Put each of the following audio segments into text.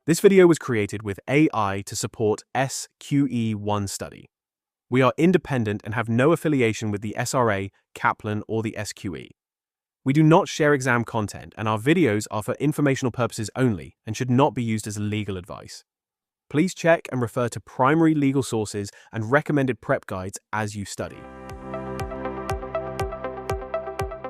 This video was created with AI to support SQE1 study. We are independent and have no affiliation with the SRA, Kaplan, or the SQE. We do not share exam content, and our videos are for informational purposes only and should not be used as legal advice. Please check and refer to primary legal sources and recommended prep guides as you study.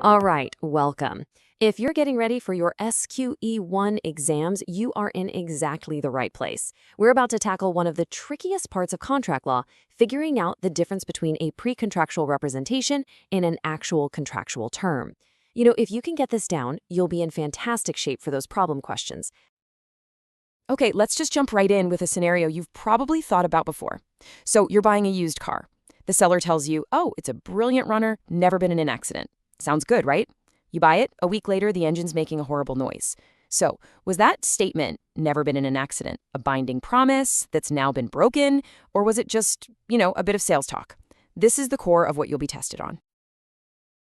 All right, welcome. If you're getting ready for your SQE1 exams, you are in exactly the right place. We're about to tackle one of the trickiest parts of contract law, figuring out the difference between a pre-contractual representation and an actual contractual term. You know, if you can get this down, you'll be in fantastic shape for those problem questions. Okay, let's just jump right in with a scenario you've probably thought about before. So you're buying a used car. The seller tells you, oh, it's a brilliant runner, never been in an accident. Sounds good, right? You buy it, a week later, the engine's making a horrible noise. So was that statement, never been in an accident, a binding promise that's now been broken, or was it just, a bit of sales talk? This is the core of what you'll be tested on.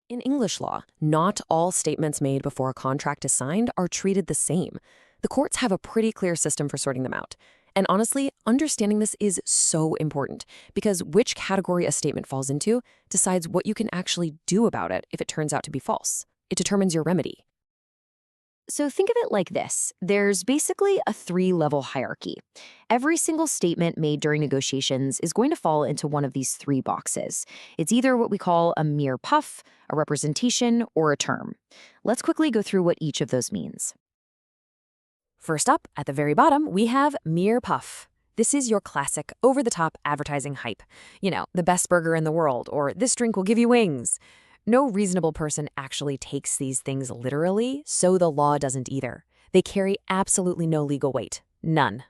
In English law, not all statements made before a contract is signed are treated the same. The courts have a pretty clear system for sorting them out. And honestly, understanding this is so important because which category a statement falls into decides what you can actually do about it if it turns out to be false. It determines your remedy. So think of it like this. There's basically a 3-level hierarchy. Every single statement made during negotiations is going to fall into one of these 3 boxes. It's either what we call a mere puff, a representation, or a term. Let's quickly go through what each of those means. First up, at the very bottom, we have mere puff. This is your classic over-the-top advertising hype. The best burger in the world, or this drink will give you wings. No reasonable person actually takes these things literally, so the law doesn't either. They carry absolutely no legal weight. None.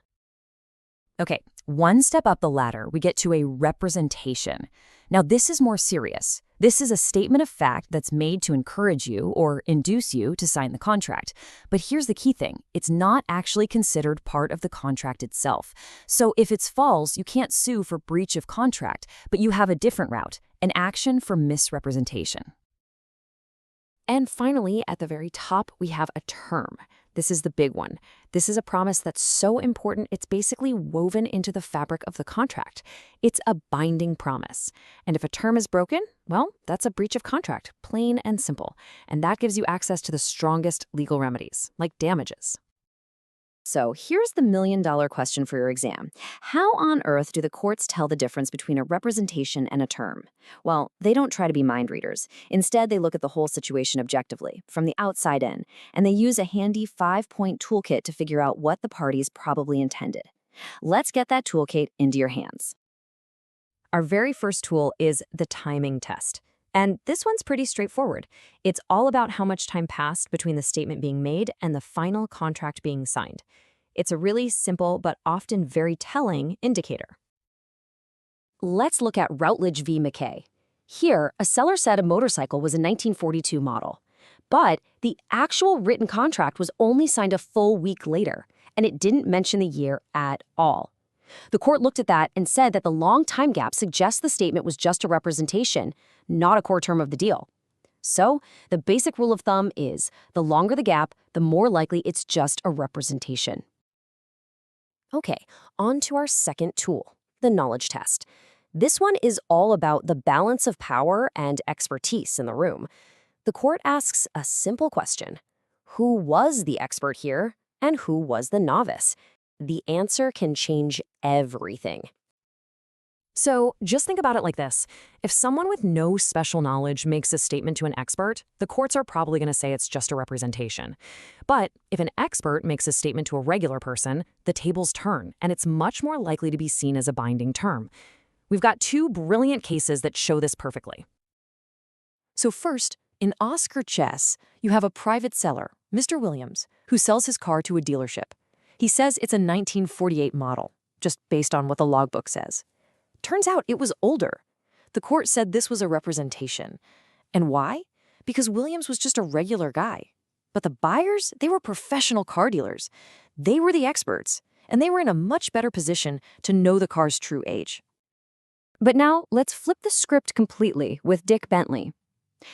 Okay, one step up the ladder, we get to a representation. Now, this is more serious. This is a statement of fact that's made to encourage you or induce you to sign the contract. But here's the key thing. It's not actually considered part of the contract itself. So if it's false, you can't sue for breach of contract, but you have a different route, an action for misrepresentation. And finally, at the very top, we have a term. This is the big one. This is a promise that's so important, it's basically woven into the fabric of the contract. It's a binding promise. And if a term is broken, well, that's a breach of contract, plain and simple. And that gives you access to the strongest legal remedies, like damages. So here's the million-dollar question for your exam. How on earth do the courts tell the difference between a representation and a term? Well, they don't try to be mind readers. Instead, they look at the whole situation objectively, from the outside in, and they use a handy 5-point toolkit to figure out what the parties probably intended. Let's get that toolkit into your hands. Our very first tool is the timing test. And this one's pretty straightforward. It's all about how much time passed between the statement being made and the final contract being signed. It's a really simple but often very telling indicator. Let's look at Routledge v. McKay. Here, a seller said a motorcycle was a 1942 model. But the actual written contract was only signed a full week later, and it didn't mention the year at all. The court looked at that and said that the long time gap suggests the statement was just a representation, not a core term of the deal. So, the basic rule of thumb is, the longer the gap, the more likely it's just a representation. Okay, on to our second tool, the knowledge test. This one is all about the balance of power and expertise in the room. The court asks a simple question. Who was the expert here, and who was the novice? The answer can change everything. So just think about it like this. If someone with no special knowledge makes a statement to an expert, the courts are probably going to say it's just a representation. But if an expert makes a statement to a regular person, the tables turn, and it's much more likely to be seen as a binding term. We've got 2 brilliant cases that show this perfectly. So first, in Oscar Chess, you have a private seller, Mr. Williams, who sells his car to a dealership. He says it's a 1948 model, just based on what the logbook says. Turns out it was older. The court said this was a representation. And why? Because Williams was just a regular guy. But the buyers, they were professional car dealers. They were the experts, and they were in a much better position to know the car's true age. But now, let's flip the script completely with Dick Bentley.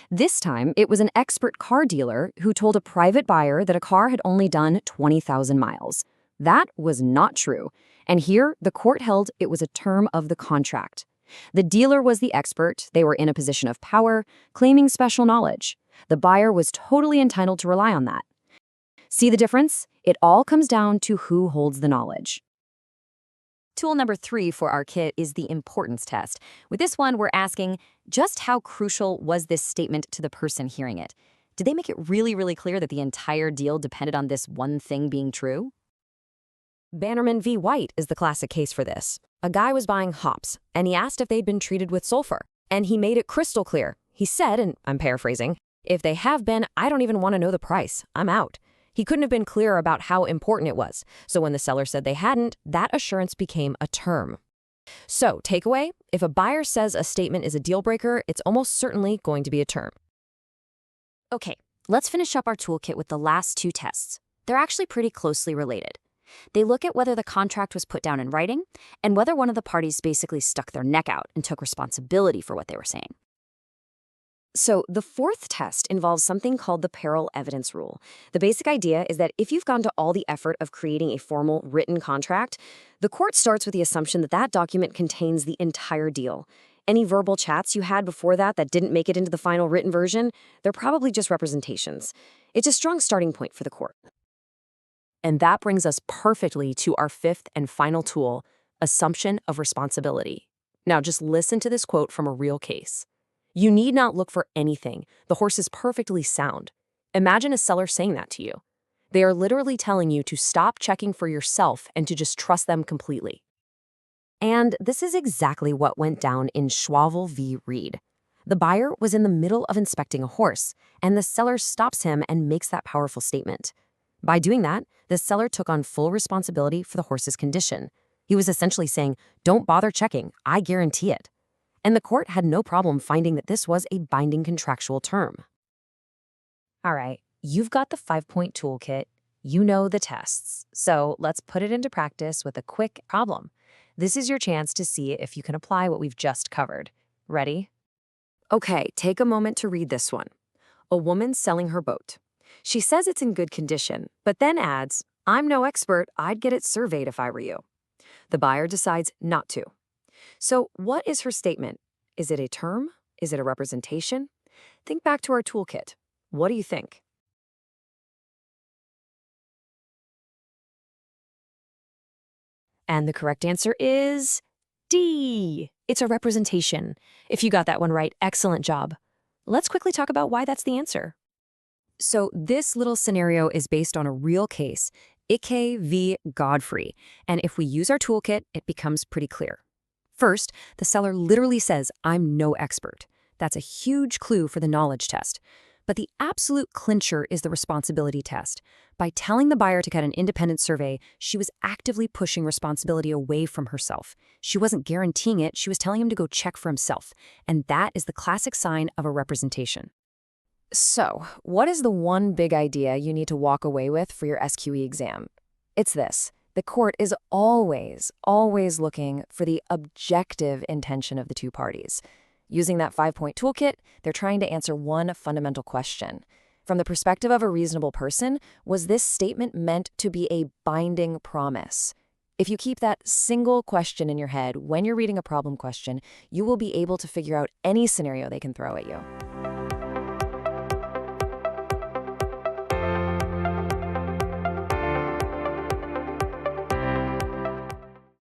This time, it was an expert car dealer who told a private buyer that a car had only done 20,000 miles. That was not true. And here, the court held it was a term of the contract. The dealer was the expert. They were in a position of power, claiming special knowledge. The buyer was totally entitled to rely on that. See the difference? It all comes down to who holds the knowledge. Tool number 3 for our kit is the importance test. With this one, we're asking, just how crucial was this statement to the person hearing it? Did they make it really, really clear that the entire deal depended on this one thing being true? Bannerman v. White is the classic case for this. A guy was buying hops, and he asked if they'd been treated with sulfur. And he made it crystal clear. He said, and I'm paraphrasing, "If they have been, I don't even want to know the price. I'm out." He couldn't have been clearer about how important it was. So when the seller said they hadn't, that assurance became a term. So, takeaway, if a buyer says a statement is a deal breaker, it's almost certainly going to be a term. Okay, let's finish up our toolkit with the last 2 tests. They're actually pretty closely related. They look at whether the contract was put down in writing and whether one of the parties basically stuck their neck out and took responsibility for what they were saying. So the 4th test involves something called the parole evidence rule. The basic idea is that if you've gone to all the effort of creating a formal written contract, the court starts with the assumption that that document contains the entire deal. Any verbal chats you had before that didn't make it into the final written version, they're probably just representations. It's a strong starting point for the court. And that brings us perfectly to our 5th and final tool, assumption of responsibility. Now just listen to this quote from a real case. "You need not look for anything. The horse is perfectly sound." Imagine a seller saying that to you. They are literally telling you to stop checking for yourself and to just trust them completely. And this is exactly what went down in Schwavel v. Reed. The buyer was in the middle of inspecting a horse, and the seller stops him and makes that powerful statement. By doing that, the seller took on full responsibility for the horse's condition. He was essentially saying, "Don't bother checking, I guarantee it." And the court had no problem finding that this was a binding contractual term. All right, you've got the 5-point toolkit. You know the tests. So let's put it into practice with a quick problem. This is your chance to see if you can apply what we've just covered. Ready? Okay, take a moment to read this one. A woman selling her boat. She says it's in good condition, but then adds, "I'm no expert, I'd get it surveyed if I were you." The buyer decides not to. So what is her statement? Is it a term? Is it a representation? Think back to our toolkit. What do you think? And the correct answer is D. It's a representation. If you got that one right, excellent job. Let's quickly talk about why that's the answer. So this little scenario is based on a real case, Ike v. Godfrey. And if we use our toolkit, it becomes pretty clear. First, the seller literally says, "I'm no expert." That's a huge clue for the knowledge test. But the absolute clincher is the responsibility test. By telling the buyer to get an independent survey, she was actively pushing responsibility away from herself. She wasn't guaranteeing it, she was telling him to go check for himself. And that is the classic sign of a representation. So, what is the one big idea you need to walk away with for your SQE exam? It's this. The court is always looking for the objective intention of the two parties. Using that 5-point toolkit, they're trying to answer one fundamental question. From the perspective of a reasonable person, was this statement meant to be a binding promise? If you keep that single question in your head when you're reading a problem question, you will be able to figure out any scenario they can throw at you.